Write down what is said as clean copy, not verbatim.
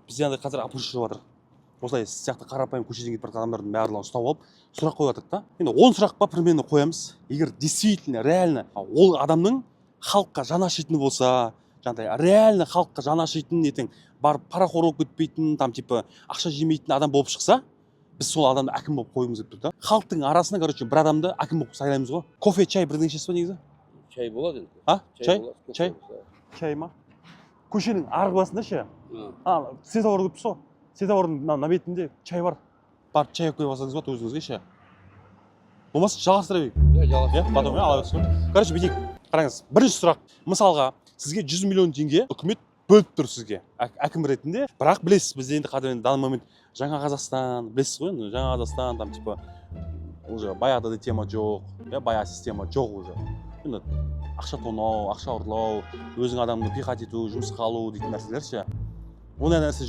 бізде андай қазір опрос жүріп жатыр. Осылай сіз сияқты қарапайым көшеден кетіп бара жатқан адамдардың барлығын ұстап алып сұрақ қойып жатырық та. Енді 10 сұраққа примерно қоямыз. Егер действительно реально ол адамның халыққа жаны ашитын болса, жаңағыдай реально халыққа жаны ашитын, ертең барып парақор болып кетпейтін, там типа ақша жемейтін адам болып шықса, біз сол адамды әкім болып қойғымыз келіп тұр да. Халықтың арасына, короче, бір адамды әкім болып сайлаймыз ғой. Кофе, чай бірдеңе ішесіз ба негізі? Чай болады енді. А? Чай? болады, Чай? Чай ма? Көшенің арғы басында ше? Светофор көп сол. Светофордың мына бетінде чай бар. Барып чай алып келіп алсаңыз болады өзіңізге ше. Болмаса жалғастыра берейік. Жалғастыра. Потом ала берсін. Короче, бүйтейік. Қараңыз, бірінші сұрақ. Мысалға, сізге 100 миллион теңге үкімет бөліп тұр сізге әкім ретінде. Бірақ білесіз, бізде енді қазір данный момент жаңа Қазақстан, білесіз ғой енді, жаңа Қазақстан, там типа уже баяғыдай тема жоқ, баяғы система жоқ уже. Енді ақша тонау, ақша ұрлау, өзің адамды пихать ету, жұмысқа алу дейтін нәрселер ше. Ондай нәрсе